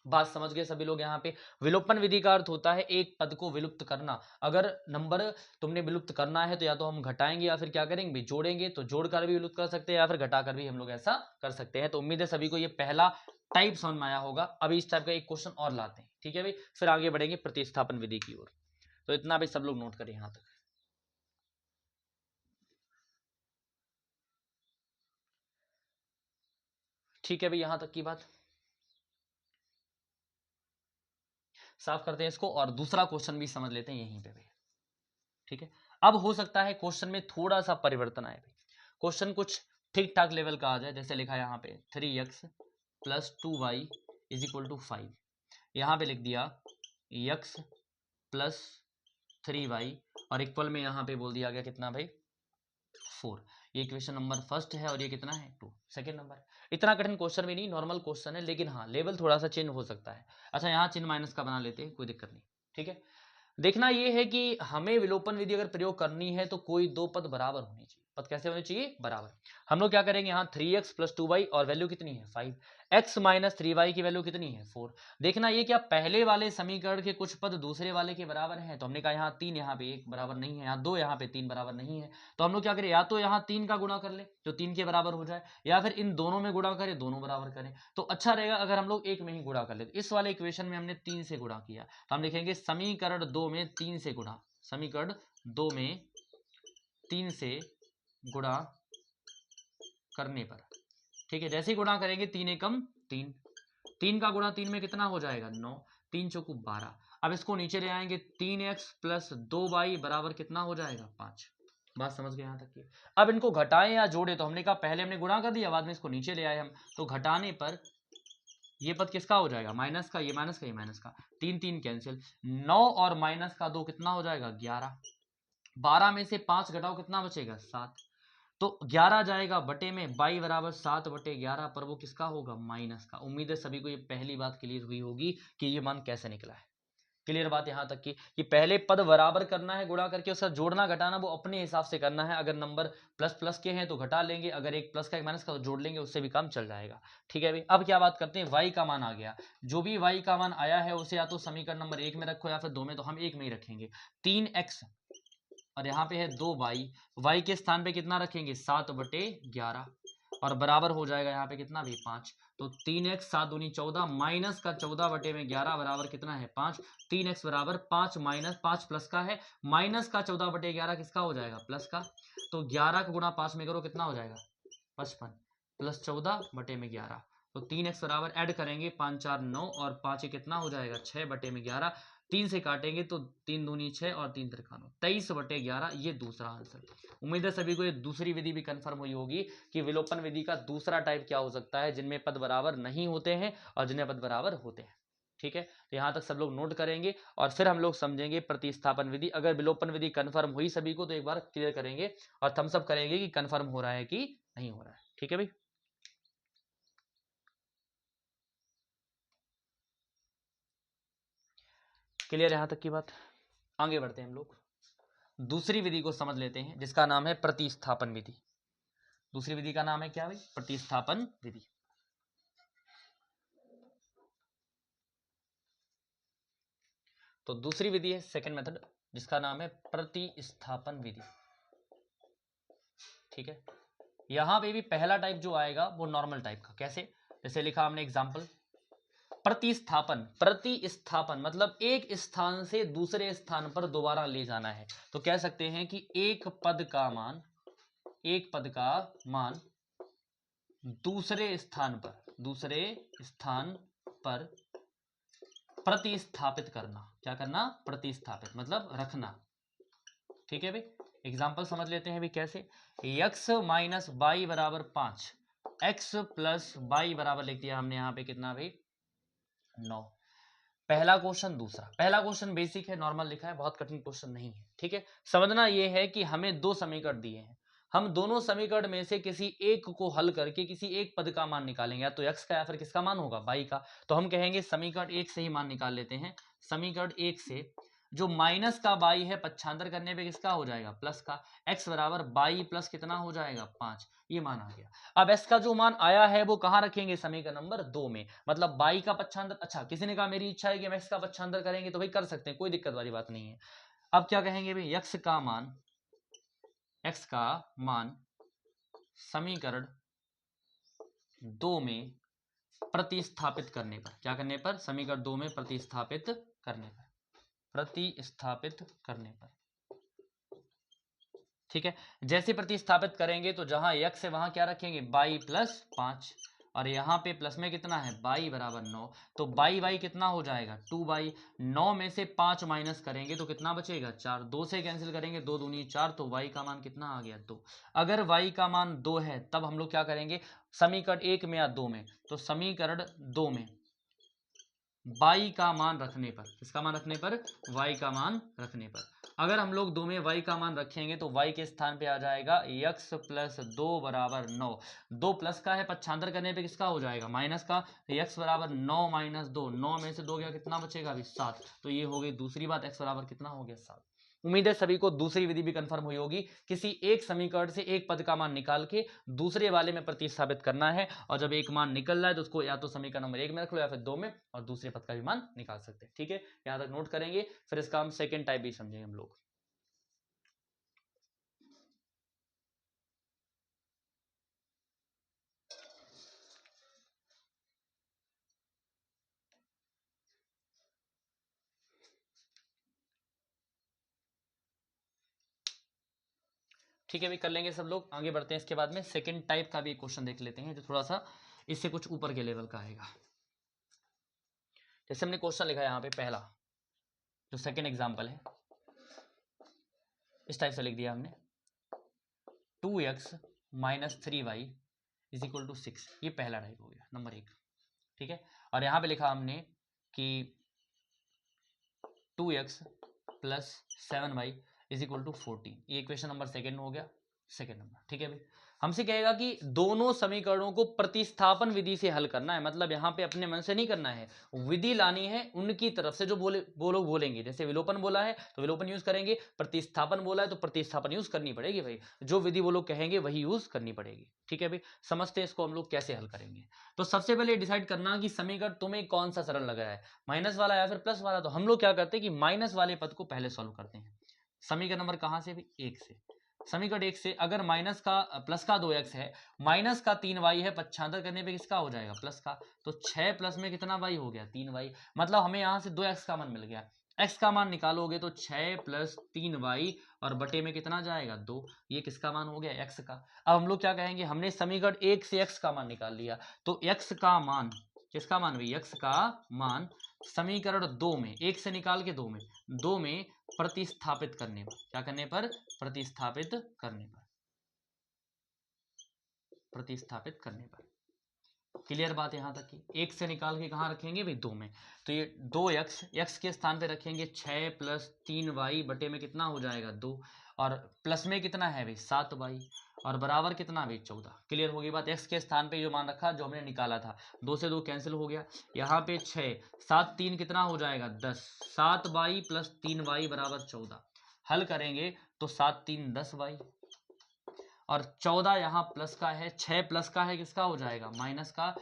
बात समझ गए सभी लोग यहाँ पे। विलोपन विधि का अर्थ होता है एक पद को विलुप्त करना। अगर नंबर तुमने विलुप्त करना है तो या तो हम घटाएंगे या फिर क्या करेंगे जोड़ेंगे, तो जोड़कर भी विलुप्त कर सकते हैं या फिर घटाकर भी हम लोग ऐसा कर सकते हैं। तो उम्मीद है सभी को ये पहला टाइप समझ में आया होगा। अभी इस टाइप का एक क्वेश्चन और लाते हैं, ठीक है भाई, फिर आगे बढ़ेंगे प्रतिस्थापन विधि की ओर। तो इतना भी सब लोग नोट करें यहां तक। ठीक है भाई, यहां तक की बात साफ करते हैं इसको, और दूसरा क्वेश्चन भी समझ लेते हैं यहीं पे भाई। ठीक है, अब हो सकता है क्वेश्चन में थोड़ा सा परिवर्तन आए भाई, क्वेश्चन कुछ ठीक ठाक लेवल का आ जाए। जैसे लिखा है यहाँ पे 3x plus 2y is equal to 5, यहाँ पे लिख दिया x प्लस 3y और इक्वल में यहाँ पे बोल दिया गया कितना भाई 4। ये इक्वेशन नंबर फर्स्ट है और ये कितना है 2 सेकंड नंबर। इतना कठिन क्वेश्चन भी नहीं, नॉर्मल क्वेश्चन है, लेकिन हाँ लेवल थोड़ा सा चेंज हो सकता है। अच्छा यहाँ चिन्ह माइनस का बना लेते हैं, कोई दिक्कत नहीं। ठीक है, देखना ये है कि हमें विलोपन विधि अगर प्रयोग करनी है तो कोई दो पद बराबर होने चाहिए। पद कैसे होने चाहिए? बराबर। हम लोग क्या करेंगे यहाँ 3x प्लस 2y और वैल्यू कितनी है 5, x माइनस 3y की वैल्यू कितनी है 4। देखना ये क्या पहले वाले समीकरण के कुछ पद दूसरे वाले के बराबर हैं, तो हमने कहा यहाँ 3 यहाँ पे 1 बराबर नहीं है, यहाँ 2 यहाँ पे 3 बराबर नहीं है, तो हम लोग क्या करें या तो यहाँ 3 का गुणा कर ले जो 3 के बराबर हो जाए, या फिर इन दोनों में गुणा करें, दोनों बराबर करें। तो अच्छा रहेगा अगर हम लोग एक में ही गुणा कर ले। इस वाले इक्वेशन में हमने 3 से गुणा किया, तो हम लिखेंगे समीकरण 2 में 3 से गुणा, समीकरण 2 में 3 से गुणा करने पर। ठीक है, जैसे ही गुणा करेंगे 3 एकम 3, 3 का गुणा 3 में कितना हो जाएगा 9, 3 चौकू 12। अब इसको नीचे ले आएंगे 3x प्लस 2y बराबर कितना हो जाएगा 5। बात समझ गए यहाँ तक की? अब इनको घटाएं या जोड़े, तो हमने कहा पहले हमने गुणा कर दिया, बाद में इसको नीचे ले आए हम, तो घटाने पर ये पद किसका हो जाएगा माइनस का, ये माइनस का, ये माइनस का, 3 3 कैंसिल, 9 और माइनस का 2 कितना हो जाएगा 11, 12 में से 5 घटाओ कितना बचेगा 7, तो 11 जाएगा बटे में, y बराबर 7 बटे 11 पर वो किसका होगा माइनस का। उम्मीद है सभी को ये पहली बात क्लियर हुई होगी कि ये मान कैसे निकला है। क्लियर बात यहाँ तक की कि पहले पद बराबर करना है गुणा करके, उसका जोड़ना घटाना वो अपने हिसाब से करना है। अगर नंबर प्लस प्लस के हैं तो घटा लेंगे, अगर एक प्लस का एक माइनस का तो जोड़ लेंगे, उससे भी काम चल जाएगा। ठीक है भाई, अब क्या बात करते हैं, y का मान आ गया। जो भी y का मान आया है उसे या तो समीकरण नंबर 1 में रखो या फिर 2 में, तो हम 1 में ही रखेंगे। 3x और यहाँ पे है 2y, y के स्थान पे कितना रखेंगे 7 बटे 11 और बराबर हो जाएगा यहाँ पे कितना भी 5, तो 3x 7 दूनी 14 माइनस का 14 बटे में 11 बराबर कितना है 5, 3x बराबर 5 माइनस 5 प्लस का है, माइनस का 14 बटे 11 किसका हो जाएगा प्लस का, तो 11 का गुणा 5 में करो कितना हो जाएगा 55 प्लस 14 बटे में 11, तो 3x बराबर ऐड करेंगे 5 4 9 और 5 कितना हो जाएगा 6 बटे में 11, 3 से काटेंगे तो 3 दूनी 6 और 3 त्रिका 9, 23 बटे 11 ये दूसरा आंसर। उम्मीद है सभी को ये दूसरी विधि भी कंफर्म हुई होगी कि विलोपन विधि का दूसरा टाइप क्या हो सकता है, जिनमें पद बराबर नहीं होते हैं और जिनमें पद बराबर होते हैं। ठीक है, तो यहाँ तक सब लोग नोट करेंगे और फिर हम लोग समझेंगे प्रतिस्थापन विधि। अगर विलोपन विधि कंफर्म हुई सभी को तो एक बार क्लियर करेंगे और थम्स अप करेंगे कि कंफर्म हो रहा है कि नहीं हो रहा है। ठीक है भाई, क्लियर यहां तक की बात। आगे बढ़ते हैं हम लोग, दूसरी विधि को समझ लेते हैं जिसका नाम है प्रतिस्थापन विधि। दूसरी विधि का नाम है क्या भाई, प्रतिस्थापन विधि। तो दूसरी विधि है सेकंड मेथड जिसका नाम है प्रतिस्थापन विधि। ठीक है, यहां पे भी पहला टाइप जो आएगा वो नॉर्मल टाइप का, कैसे, जैसे लिखा हमने एग्जांपल, प्रतिस्थापन, प्रतिस्थापन मतलब एक स्थान से दूसरे स्थान पर दोबारा ले जाना है। तो कह सकते हैं कि एक पद का मान, एक पद का मान दूसरे स्थान पर प्रतिस्थापित करना। क्या करना, प्रतिस्थापित मतलब रखना। ठीक है भाई, एग्जाम्पल समझ लेते हैं भी कैसे, x माइनस बाई बराबर 5, x प्लस बाई बराबर लिख दिया हमने यहाँ पे कितना भाई 9। पहला क्वेश्चन, दूसरा, पहला क्वेश्चन बेसिक है, नॉर्मल लिखा है, बहुत कठिन क्वेश्चन नहीं है। ठीक है, समझना यह है कि हमें दो समीकरण दिए हैं, हम दोनों समीकरण में से किसी एक को हल करके किसी एक पद का मान निकालेंगे, या तो x का या फिर किसका मान होगा y का। तो हम कहेंगे समीकरण 1 से ही मान निकाल लेते हैं। समीकरण 1 से जो माइनस का बाई है पक्षांतर करने पे किसका हो जाएगा प्लस का, x बराबर बाई प्लस कितना हो जाएगा 5, ये मान आ गया। अब x का जो मान आया है वो कहां रखेंगे, समीकरण नंबर 2 में, मतलब बाई का पक्षांतर। अच्छा, किसी ने कहा मेरी इच्छा है कि हम x का पक्षांतर करेंगे, तो भाई कर सकते हैं, कोई दिक्कत वाली बात नहीं है। अब क्या कहेंगे भाई, x का मान समीकरण 2 में प्रतिस्थापित करने पर, क्या करने पर, समीकरण 2 में प्रतिस्थापित करने पर, प्रतिस्थापित करने पर। ठीक है, जैसे प्रतिस्थापित करेंगे तो जहां x है वहां क्या रखेंगे बाई प्लस 5, और यहाँ पे प्लस में कितना है बाई बराबर 9, तो बाई बाई कितना हो जाएगा 2 बाई, 9 में से 5 माइनस करेंगे तो कितना बचेगा 4, 2 से कैंसिल करेंगे 2 दूनी 4, तो y का मान कितना आ गया 2। अगर y का मान 2 है तब हम लोग क्या करेंगे, समीकरण 1 में या 2 में, तो समीकरण 2 में y का मान रखने पर, किसका मान रखने पर, y का मान रखने पर। अगर हम लोग 2 में y का मान रखेंगे तो y के स्थान पे आ जाएगा x प्लस 2 बराबर 9। 2 प्लस का है, पक्षांतर करने पे किसका हो जाएगा, माइनस का। x बराबर 9 माइनस 2, 9 में से 2 गया, कितना बचेगा अभी 7। तो ये हो गई दूसरी बात, x बराबर कितना हो गया 7। उम्मीद है सभी को दूसरी विधि भी कंफर्म हुई होगी। किसी एक समीकरण से एक पद का मान निकाल के दूसरे वाले में प्रतिस्थापित करना है, और जब एक मान निकल रहा है तो उसको या तो समीकरण नंबर 1 में रख लो या फिर 2 में, और दूसरे पद का भी मान निकाल सकते हैं। ठीक है, यहां तक नोट करेंगे, फिर इसका हम सेकेंड टाइप भी समझेंगे हम लोग। ठीक है, भी कर लेंगे सब लोग, आगे बढ़ते हैं। इसके बाद में सेकंड टाइप का भी एक क्वेश्चन देख लेते हैं, जो थोड़ा सा इससे कुछ ऊपर के लेवल का आएगा। जैसे हमने क्वेश्चन लिखा है यहाँ पे, पहला जो सेकंड एग्जांपल है, इस टाइप से लिख दिया हमने, 2x minus 3y is equal to 6। ये पहला टाइप हो गया, नंबर 1। ठीक है, और यहाँ पे लिखा हमने कि 2x plus 7y is equal to 14। ये इक्वेशन नंबर सेकेंड हो गया, सेकेंड नंबर। ठीक है भाई, हमसे कहेगा कि दोनों समीकरणों को प्रतिस्थापन विधि से हल करना है। मतलब यहाँ पे अपने मन से नहीं करना है, विधि लानी है उनकी तरफ से, जो बोले वो लोग बोलेंगे। जैसे विलोपन बोला है तो विलोपन यूज करेंगे, प्रतिस्थापन बोला है तो प्रतिस्थापन यूज करनी पड़ेगी भाई। जो विधि वो लोग कहेंगे वही यूज करनी पड़ेगी। ठीक है भाई, समझते हैं इसको हम लोग कैसे हल करेंगे। तो सबसे पहले डिसाइड करना कि समीकरण तुम्हें कौन सा सरल लग रहा है, माइनस वाला या फिर प्लस वाला। तो हम लोग क्या करते हैं कि माइनस वाले पद को पहले सॉल्व करते हैं। समीकरण नंबर कहां से भी, 1 से। समीकरण 1 से अगर माइनस का प्लस का 2x है, माइनस का 3y है, पक्षांतर करने पे किसका हो जाएगा, प्लस का। तो 6 प्लस में कितना y हो गया, 3y। मतलब हमें यहां से 2x का मान मिल गया। x का मान निकालोगे तो 6 प्लस 3y और बटे में कितना जाएगा, 2। ये किसका मान हो गया, x का। अब हम लोग क्या कहेंगे, हमने समीकरण 1 से x का मान निकाल लिया, तो x का मान, किसका मान भाई, x का मान समीकरण 2 में, 1 से निकाल के 2 में प्रतिस्थापित करने पर, क्या करने पर, प्रतिस्थापित करने पर, प्रतिस्थापित करने पर। क्लियर बात यहां तक की। 1 से निकाल के कहां रखेंगे भाई, 2 में। तो ये 2x, x के स्थान पे रखेंगे 6 प्लस 3y बटे में कितना हो जाएगा, 2। और प्लस में कितना है भाई, 7y, और बराबर कितना भाई, 14। क्लियर होगी बात। x के स्थान पे जो मान रखा, जो हमने निकाला था, 2 से 2 कैंसिल हो गया। यहाँ पे 6, 7 3 कितना हो जाएगा, 10। 7y प्लस 3y बराबर 14। हल करेंगे तो 7 3 10y, और 14 यहाँ प्लस का है, 6 प्लस का है, किसका हो जाएगा, माइनस का।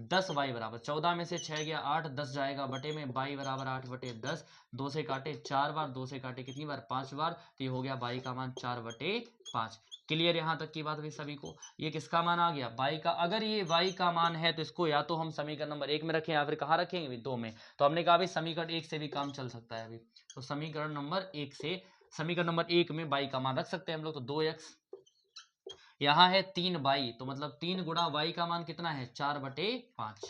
10y बराबर 14 में से 6 गया 8, 10 जाएगा बटे में, y बराबर 8 बटे 10। 2 से काटे 4 बार, 2 से काटे कितनी बार, 5 बार। तो ये हो गया y का मान 4 बटे 5। क्लियर यहाँ तक की बात हुई सभी को। ये किसका मान आ गया, y का। अगर ये y का मान है तो इसको या तो हम समीकरण नंबर 1 में रखें या फिर कहाँ रखेंगे, 2 में। तो हमने कहा भाई समीकरण 1 से भी काम चल सकता है अभी। तो समीकरण नंबर 1 से, समीकरण नंबर 1 में y का मान रख सकते हैं हम लोग। तो 2x, यहाँ है 3y, तो मतलब 3 गुणा y का मान कितना है, 4 बटे 5।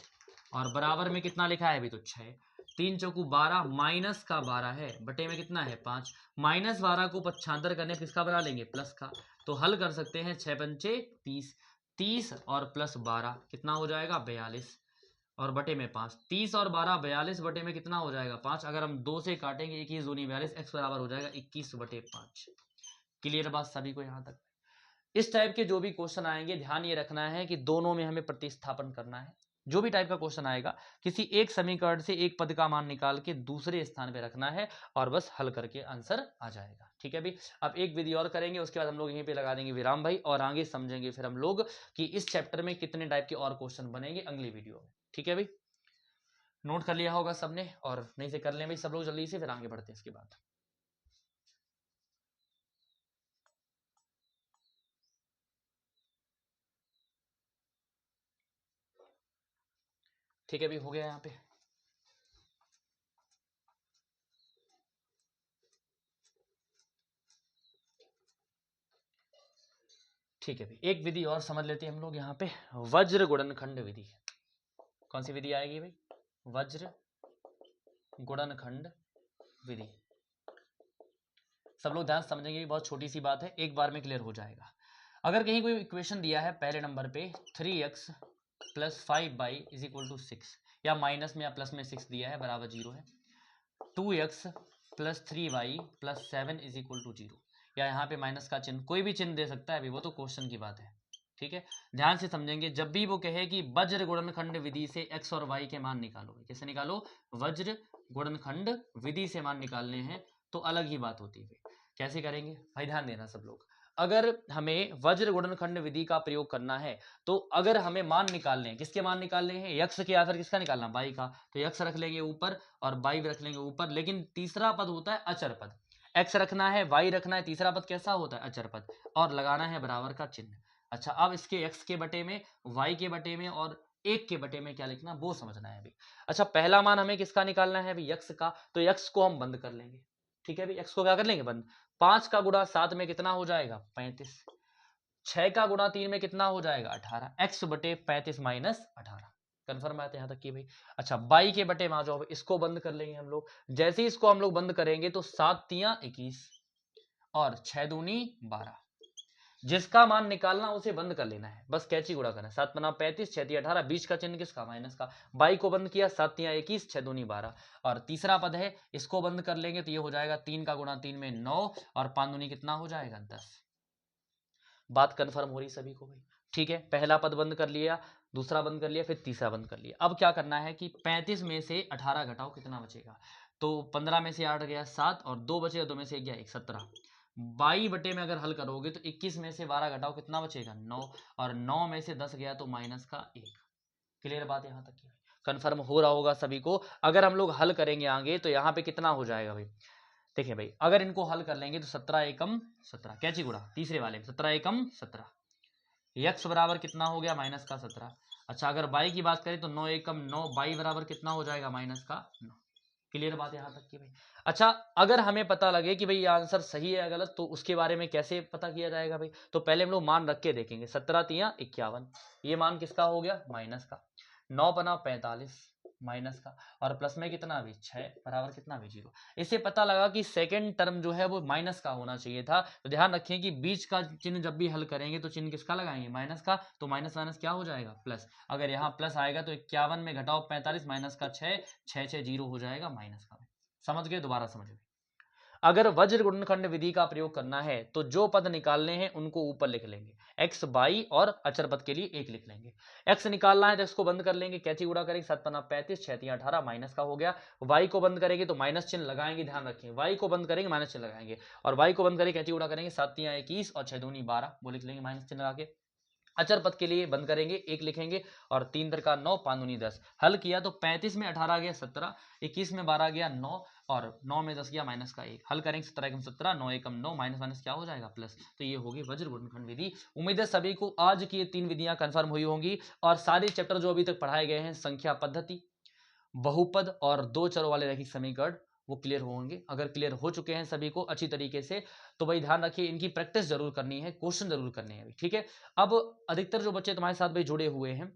और बराबर में कितना लिखा है अभी, तो 6। 3 चौकू 12, माइनस का 12 है, बटे में कितना है, 5। माइनस 12 को पक्षांतर करने किसका बना लेंगे, प्लस का। तो हल कर सकते हैं, 6 पंचे 30, 30 और प्लस 12 कितना हो जाएगा, 42, और बटे में 5। 30 और 12 42 बटे में कितना हो जाएगा, 5। अगर हम 2 से काटेंगे 21 दूनी 42, x बराबर हो जाएगा 21 बटे 5। क्लियर बात सभी को यहाँ तक। इस टाइप के जो भी क्वेश्चन आएंगे, ध्यान ये रखना है कि दोनों में हमें प्रतिस्थापन करना है। जो भी टाइप का क्वेश्चन आएगा, किसी एक समीकरण से एक पद का मान निकाल के दूसरे स्थान पे रखना है, और बस हल करके आंसर आ जाएगा। ठीक है भाई, अब एक विधि और करेंगे, उसके बाद हम लोग यहीं पे लगा देंगे विराम भाई, और आगे समझेंगे फिर हम लोग कि इस चैप्टर में कितने टाइप के और क्वेश्चन बनेंगे अगली वीडियो में। ठीक है भाई, नोट कर लिया होगा सबने, और नहीं से कर लें भाई सब लोग जल्दी से, फिर आगे बढ़ते हैं इसके बाद। ठीक है भाई, हो गया यहाँ पे। ठीक है भाई, एक विधि और समझ लेते हैं हम लोग यहाँ पे, वज्र गुणनखंड विधि। कौन सी विधि आएगी भाई, वज्र गुणनखंड विधि। सब लोग ध्यान समझेंगे, बहुत छोटी सी बात है, एक बार में क्लियर हो जाएगा। अगर कहीं कोई इक्वेशन दिया है पहले नंबर पे 3x plus 5y is equal to 6, या माइनस में या प्लस में 6 दिया है बराबर 0 है। 2x plus 3y plus 7 is equal to 0, या यहाँ पे माइनस का चिन्ह कोई भी चिन्ह दे सकता है, अभी वो तो क्वेश्चन की बात है। ठीक है, ध्यान से समझेंगे। जब भी वो कहे कि वज्र गुणनखंड विधि से x और y के मान निकालो, कैसे निकालो, वज्र गुणनखंड विधि से मान निकालने हैं, तो अलग ही बात होती है। कैसे करेंगे भाई, ध्यान देना सब लोग। अगर हमें वज्र गुणनखंड विधि का प्रयोग करना है, तो अगर हमें मान निकालने हैं, किसके मान निकालने हैं, यक्ष के या फिर किसका निकालना, y का, तो यक्ष रख लेंगे ऊपर और y भी रख लेंगे ऊपर। लेकिन तीसरा पद होता है अचर पद, x रखना है, y रखना है, तीसरा पद कैसा होता है, अचर पद, और लगाना है बराबर का चिन्ह। अच्छा, अब इसके x के बटे में, y के बटे में और 1 के बटे में क्या लिखना, वो समझना है अभी। अच्छा, पहला मान हमें किसका निकालना है अभी, यक्ष का, तो यक्ष को हम बंद कर लेंगे। ठीक है, अभी x को क्या कर लेंगे, बंद। 5 का गुणा 7 में कितना हो जाएगा, 35। 6 का गुणा 3 में कितना हो जाएगा, 18। x बटे 35 माइनस 18। कन्फर्म आते यहाँ तक की भाई। अच्छा, बाई के बटे में आ जाओ, इसको बंद कर लेंगे हम लोग। जैसे ही इसको हम लोग बंद करेंगे तो 7 तियां 21 और 6 दूनी 12। जिसका मान निकालना उसे बंद कर लेना है, बस कैची गुणा करना है। 7 बना 35, 6 तिया 18, बीच का चिन्ह किसका, माइनस का। बाई को बंद किया, 7 तिया 21, 6 दूनी 12। और तीसरा पद है, इसको बंद कर लेंगे तो ये हो जाएगा 3 का गुणा 3 में 9 और 5 दूनी कितना हो जाएगा, 10। बात कंफर्म हो रही सभी को भाई। ठीक है, पहला पद बंद कर लिया, दूसरा बंद कर लिया, फिर तीसरा बंद कर लिया। अब क्या करना है कि 35 में से 18 घटाओ, कितना बचेगा, तो 15 में से 8 गया 7 और 2 बचे, 2 में से 1 गया 1, 17। 22 बटे में अगर हल करोगे तो 21 में से 12 घटाओ, कितना बचेगा, 9, और 9 में से 10 गया तो माइनस का 1। क्लियर बात यहाँ तक की, कंफर्म हो रहा होगा सभी को। अगर हम लोग हल करेंगे आगे तो यहाँ पे कितना हो जाएगा भाई, देखिए भाई, अगर इनको हल कर लेंगे तो 17 एकम 17, कैची गुणा, तीसरे वाले में 17 एकम 17, यक्स बराबर कितना हो गया, माइनस का 17। अच्छा, अगर बाई की बात करें तो 9 एकम 9, बाई बराबर कितना हो जाएगा, माइनस का 9। क्लियर बात यहां तक की भाई। अच्छा, अगर हमें पता लगे कि भाई ये आंसर सही है या गलत, तो उसके बारे में कैसे पता किया जाएगा भाई, तो पहले हम लोग मान रख के देखेंगे। 17 तिया 51, ये मान किसका हो गया, माइनस का। 9 बना 45 माइनस का, और प्लस में कितना भी 6 बराबर कितना भी 0। इससे पता लगा कि सेकंड टर्म जो है वो माइनस का होना चाहिए था। तो ध्यान रखें कि बीच का चिन्ह जब भी हल करेंगे तो चिन्ह किसका लगाएंगे, माइनस का, तो माइनस माइनस क्या हो जाएगा, प्लस। अगर यहाँ प्लस आएगा तो 51 में घटाओ 45 माइनस का 6, 6 6 0 हो जाएगा माइनस का। समझ गए, दोबारा समझ। अगर वज्र गुणनखंड विधि का प्रयोग करना है तो जो पद निकालने हैं उनको ऊपर लिख लेंगे, x बाई और अचर पद के लिए 1 लिख लेंगे। x निकालना है तो इसको बंद कर लेंगे, कैची गुणा करेंगे, 7 पन्ना 35, 6 तिया 18, माइनस का हो गया। y को बंद करेंगे तो माइनस चिन्ह लगाएंगे, ध्यान रखें, y को बंद करेंगे माइनस चिन्ह लगाएंगे, और y को बंद करेंगे, कैची गुणा करेंगे, 7 तिया 21 और 6 दूनी 12, वो लिख लेंगे माइनस चिन्ह लगा के। अचर पद के लिए बंद करेंगे, 1 लिखेंगे, और 3 दर का 9, 5 दूनी 10। हल किया तो 35 में 18 गया 17, 21 में 12 गया 9, और 9 में 10 गया माइनस का 1। हल करेंगे 17 एकम 17, 9 एकम 9, माइनस माइनस क्या हो जाएगा, प्लस। तो ये होगी वज्र गुणनखंड विधि। उम्मीद है सभी को आज की ये 3 विधियां कंफर्म हुई होंगी, और सारे चैप्टर जो अभी तक पढ़ाए गए हैं, संख्या पद्धति, बहुपद और 2 चरों वाले रैखिक समीकरण, वो क्लियर होंगे। अगर क्लियर हो चुके हैं सभी को अच्छी तरीके से, तो भाई ध्यान रखिए, इनकी प्रैक्टिस जरूर करनी है, क्वेश्चन जरूर करने हैं, ठीक है। अब अधिकतर जो बच्चे तुम्हारे साथ भाई जुड़े हुए हैं,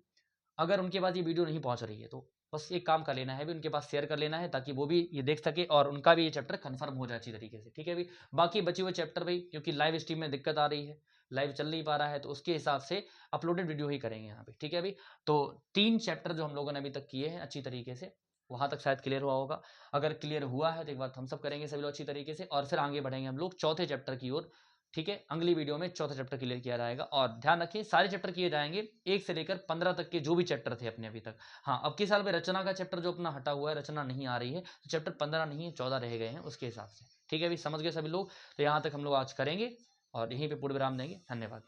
अगर उनके पास ये वीडियो नहीं पहुंच रही है तो बस एक काम कर लेना है भी, उनके पास शेयर कर लेना है, ताकि वो भी ये देख सके और उनका भी ये चैप्टर कंफर्म हो जाए अच्छी तरीके से, ठीक है भी। बाकी बचे हुए चैप्टर भाई, क्योंकि लाइव स्ट्रीम में दिक्कत आ रही है, लाइव चल नहीं पा रहा है, तो उसके हिसाब से अपलोडेड वीडियो ही करेंगे यहाँ पे, ठीक है अभी। तो 3 चैप्टर जो हम लोगों ने अभी तक किए हैं अच्छी तरीके से, वहां तक शायद क्लियर हुआ होगा। अगर क्लियर हुआ है तो एक बार हम सब करेंगे सभी लोग अच्छी तरीके से, और फिर आगे बढ़ेंगे हम लोग चौथे चैप्टर की ओर, ठीक है। अगली वीडियो में चौथा चैप्टर क्लियर किया जाएगा, और ध्यान रखिए सारे चैप्टर किए जाएंगे 1 से लेकर 15 तक के जो भी चैप्टर थे अपने अभी तक। हाँ, अब के साल में रचना का चैप्टर जो अपना हटा हुआ है, रचना नहीं आ रही है, तो चैप्टर 15 नहीं है, 14 रह गए हैं उसके हिसाब से, ठीक है अभी। समझ गए सभी लोग, तो यहाँ तक हम लोग आज करेंगे और यहीं पे पूर्ण विराम देंगे। धन्यवाद।